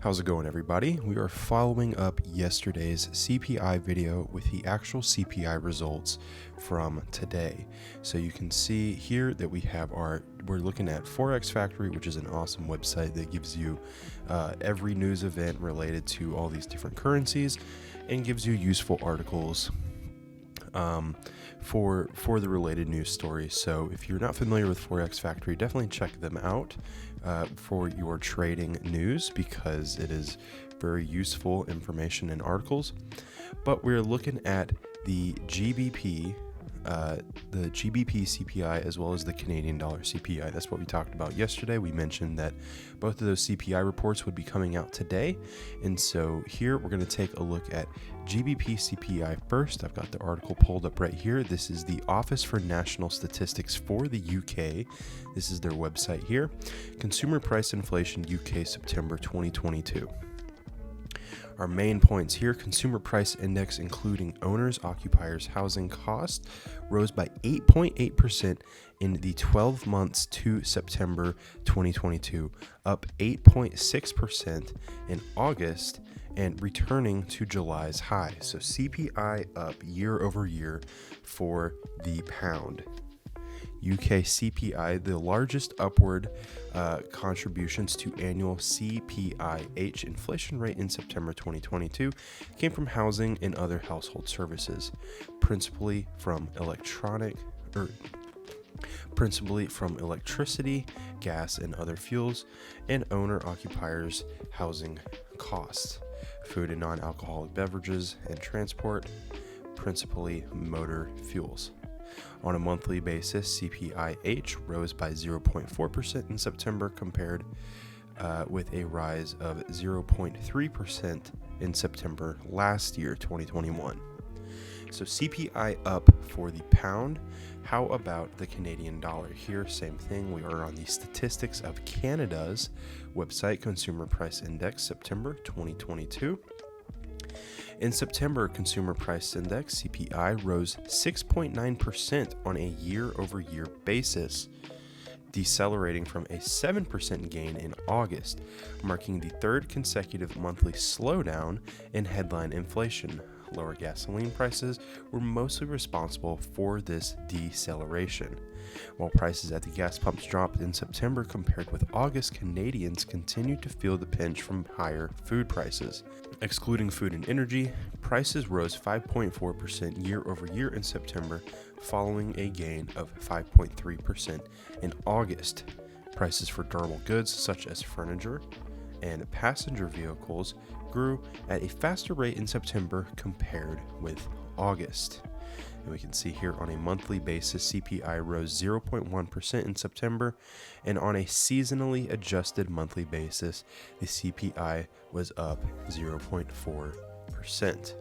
How's it going, everybody? We are following up yesterday's CPI video with the actual CPI results from today. So you can see here that we're looking at FOREX Factory, which is an awesome website that gives you every news event related to all these different currencies and gives you useful articles for the related news stories. So if you're not familiar with FOREX Factory, definitely check them out for your trading news, because it is very useful information and articles. But we're looking at the GBP, CPI, as well as the Canadian dollar CPI. That's what we talked about yesterday. We mentioned that both of those CPI reports would be coming out today. And so here we're going to take a look at GBP CPI first. I've got the article pulled up right here. This is the Office for National Statistics for the UK. This is their website here. Consumer Price Inflation UK September 2022. Our main points here: consumer price index, including owners, occupiers, housing cost, rose by 8.8% in the 12 months to September 2022, up 8.6% in August, and returning to July's high. So CPI up year over year for the pound. UK CPI, the largest upward contributions to annual CPIH inflation rate in September 2022 came from housing and other household services, principally from electricity, gas, and other fuels, and owner-occupiers' housing costs, food and non-alcoholic beverages, and transport, principally motor fuels. On a monthly basis, CPIH rose by 0.4% in September, compared with a rise of 0.3% in September last year, 2021. So CPI up for the pound. How about the Canadian dollar? Here, same thing. We are on the Statistics of Canada's website, Consumer Price Index, September 2022. In September, Consumer Price Index, CPI, rose 6.9% on a year-over-year basis, decelerating from a 7% gain in August, marking the third consecutive monthly slowdown in headline inflation. Lower gasoline prices were mostly responsible for this deceleration. While prices at the gas pumps dropped in September compared with August, Canadians continued to feel the pinch from higher food prices. Excluding food and energy, prices rose 5.4% year over year in September, following a gain of 5.3% in August. Prices for durable goods such as furniture and passenger vehicles grew at a faster rate in September compared with August. And we can see here on a monthly basis, CPI rose 0.1% in September, and on a seasonally adjusted monthly basis, the CPI was up 0.4%.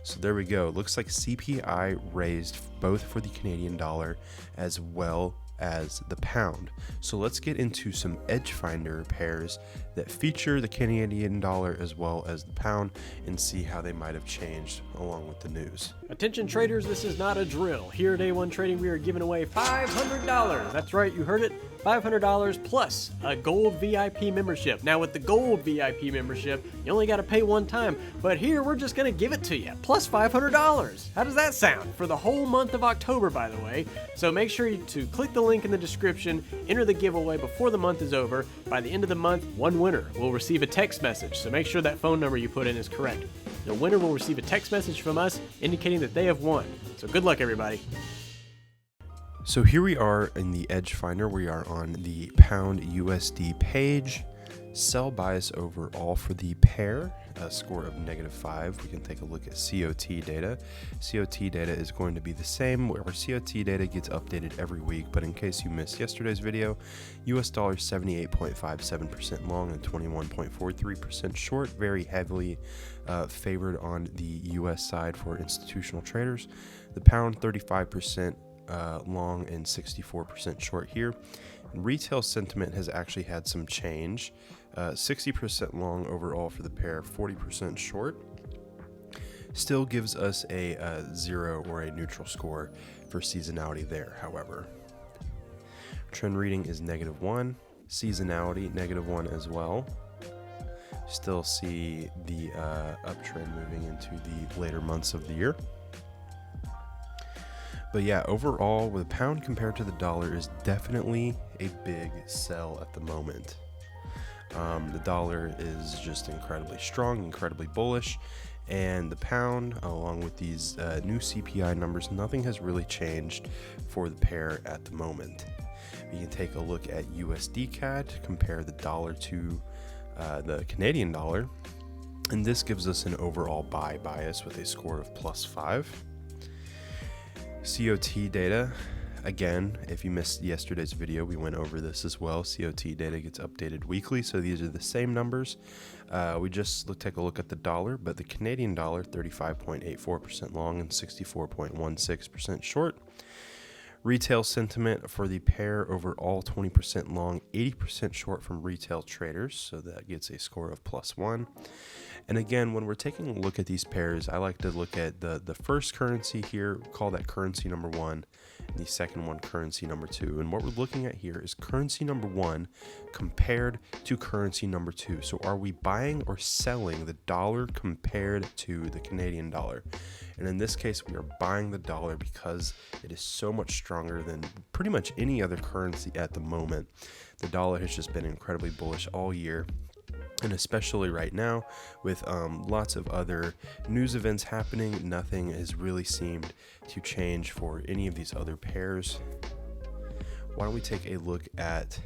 So there we go. Looks like CPI raised both for the Canadian dollar as well as the pound. So let's get into some edge finder pairs that feature the Canadian dollar as well as the pound and see how they might have changed along with the news. Attention traders, this is not a drill. Here at A1 Trading, we are giving away $500. That's right, you heard it. $500 plus a gold VIP membership. Now with the gold VIP membership, you only got to pay one time, but here we're just going to give it to you, plus $500. How does that sound? For the whole month of October, by the way. So make sure to click the link in the description, enter the giveaway before the month is over. By the end of the month, one winner will receive a text message, so make sure that phone number you put in is correct. The winner will receive a text message from us indicating that they have won. So good luck, everybody. So here we are in the Edge Finder. We are on the pound USD page. Sell bias overall for the pair, a score of -5. We can take a look at COT data. COT data is going to be the same. Our COT data gets updated every week, but in case you missed yesterday's video, US dollar 78.57% long and 21.43% short, very heavily favored on the US side for institutional traders. The pound 35% long and 64% short here. Retail sentiment has actually had some change. 60% long overall for the pair, 40% short. Still gives us a 0 or a neutral score for seasonality there, however. Trend reading is -1. Seasonality, -1 as well. Still see the uptrend moving into the later months of the year. But yeah, overall, the pound compared to the dollar is definitely a big sell at the moment. The dollar is just incredibly strong, incredibly bullish, and the pound, along with these new CPI numbers, nothing has really changed for the pair at the moment. We can take a look at USD CAD, compare the dollar to the Canadian dollar, and this gives us an overall buy bias with a score of +5. COT data, again, if you missed yesterday's video, we went over this as well. COT data gets updated weekly, so these are the same numbers. We just take a look at the dollar, but the Canadian dollar, 35.84% long and 64.16% short. Retail sentiment for the pair overall, 20% long, 80% short from retail traders, so that gets a score of +1. And again, when we're taking a look at these pairs, I like to look at the first currency here, call that currency number 1, and the second one currency number 2. And what we're looking at here is currency number 1 compared to currency number 2. So are we buying or selling the dollar compared to the Canadian dollar? And in this case, we are buying the dollar because it is so much stronger than pretty much any other currency at the moment. The dollar has just been incredibly bullish all year. And especially right now, with lots of other news events happening, nothing has really seemed to change for any of these other pairs. Why don't we take a look at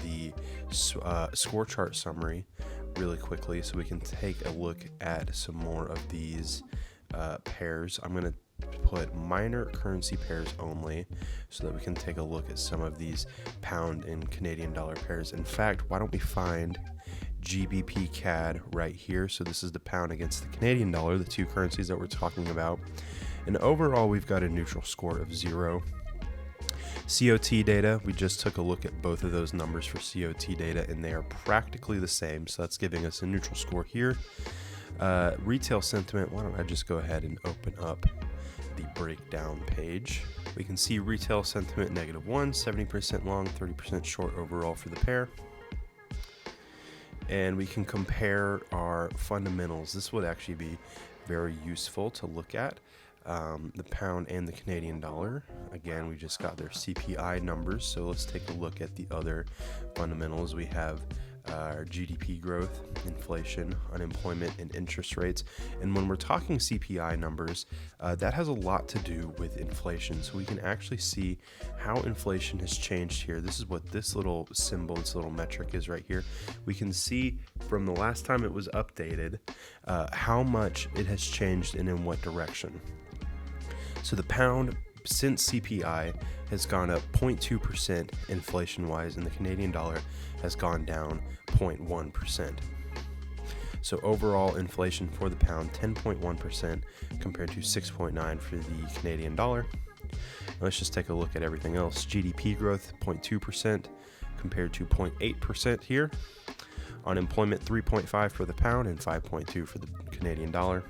the score chart summary really quickly so we can take a look at some more of these pairs. I'm going to put minor currency pairs only so that we can take a look at some of these pound and Canadian dollar pairs. In fact, why don't we find GBP CAD right here? So this is the pound against the Canadian dollar, the two currencies that we're talking about. And overall, we've got a neutral score of 0. COT data, we just took a look at both of those numbers for COT data, and they are practically the same. So that's giving us a neutral score here. Retail sentiment, why don't I just go ahead and open up the breakdown page. We can see retail sentiment -1, 70% long, 30% short overall for the pair. And we can compare our fundamentals. This would actually be very useful to look at. The pound and the Canadian dollar. Again, we just got their CPI numbers, so let's take a look at the other fundamentals. We have our GDP growth, inflation, unemployment, and interest rates. And when we're talking CPI numbers, that has a lot to do with inflation. So we can actually see how inflation has changed here. This is what this little symbol, this little metric is right here. We can see from the last time it was updated, how much it has changed and in what direction. So the pound since CPI has gone up 0.2% inflation-wise, and the Canadian dollar has gone down 0.1%. So overall inflation for the pound, 10.1% compared to 6.9% for the Canadian dollar. Now let's just take a look at everything else. GDP growth, 0.2% compared to 0.8% here. Unemployment, 3.5% for the pound and 5.2% for the Canadian dollar.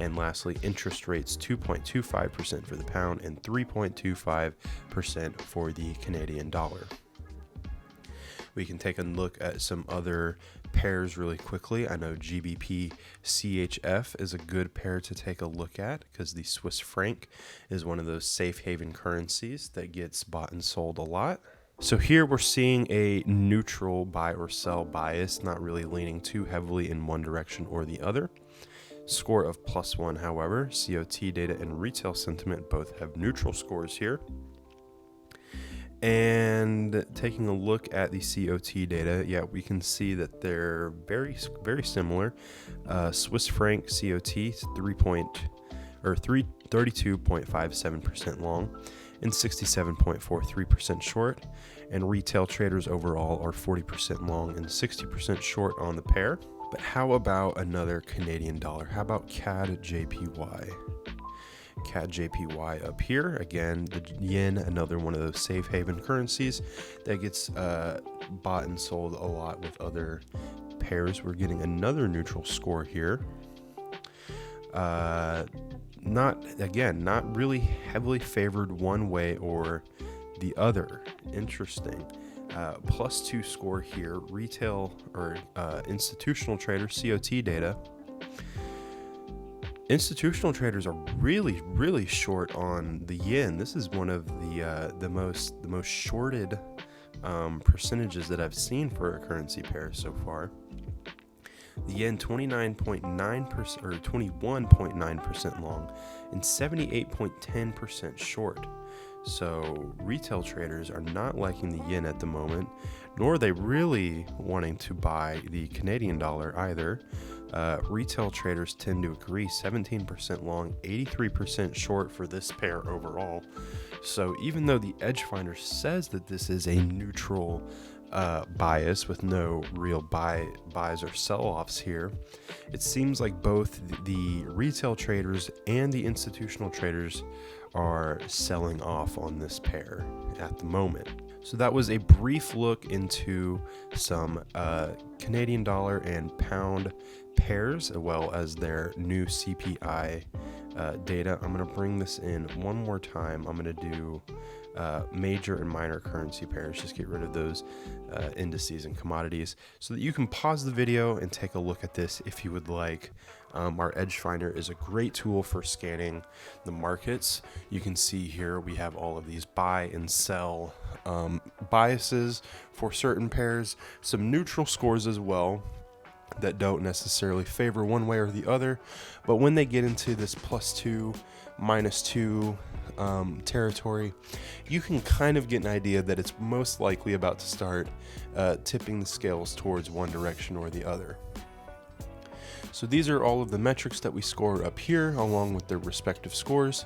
And lastly, interest rates, 2.25% for the pound and 3.25% for the Canadian dollar. We can take a look at some other pairs really quickly. I know GBP CHF is a good pair to take a look at because the Swiss franc is one of those safe haven currencies that gets bought and sold a lot. So here we're seeing a neutral buy or sell bias, not really leaning too heavily in one direction or the other. Score of +1, however. COT data and retail sentiment both have neutral scores here. And taking a look at the COT data, yeah, we can see that they're very, very similar. Swiss franc COT 32.57% long and 67.43% short, and retail traders overall are 40% long and 60% short on the pair. But how about another Canadian dollar? How about CAD JPY? CAD JPY up here. Again, the yen, another one of those safe haven currencies that gets bought and sold a lot with other pairs. We're getting another neutral score here. Not really heavily favored one way or the other. Interesting. +2 score here, retail or institutional trader COT data. Institutional traders are really short on the yen. This is one of the most shorted percentages that I've seen for a currency pair so far. The yen 29.9% or 21.9% long and 78.10% short. So retail traders are not liking the yen at the moment, nor are they really wanting to buy the Canadian dollar either. Retail traders tend to agree, 17% long, 83% short for this pair overall. So even though the Edge Finder says that this is a neutral bias with no real buys or sell-offs here, it seems like both the retail traders and the institutional traders are selling off on this pair at the moment. So that was a brief look into some Canadian dollar and pound pairs, as well as their new CPI data. I'm going to bring this in one more time. I'm going to do major and minor currency pairs, just get rid of those indices and commodities so that you can pause the video and take a look at this if you would like. Our Edge Finder is a great tool for scanning the markets. You can see here we have all of these buy and sell biases for certain pairs, some neutral scores as well that don't necessarily favor one way or the other, but when they get into this +2, -2 territory, you can kind of get an idea that it's most likely about to start tipping the scales towards one direction or the other. So these are all of the metrics that we score up here along with their respective scores.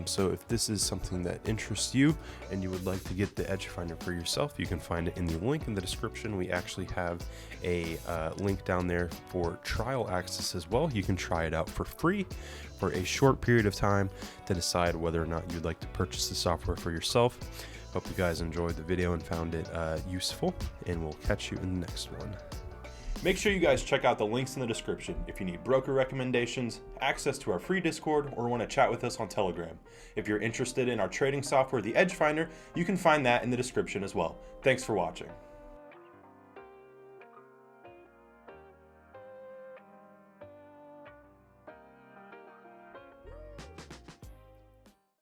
So if this is something that interests you and you would like to get the Edge Finder for yourself, you can find it in the link in the description. We actually have a link down there for trial access as well. You can try it out for free for a short period of time to decide whether or not you'd like to purchase the software for yourself. Hope you guys enjoyed the video and found it useful, and we'll catch you in the next one. Make sure you guys check out the links in the description if you need broker recommendations, access to our free Discord, or want to chat with us on Telegram. If you're interested in our trading software, the Edge Finder, you can find that in the description as well. Thanks for watching.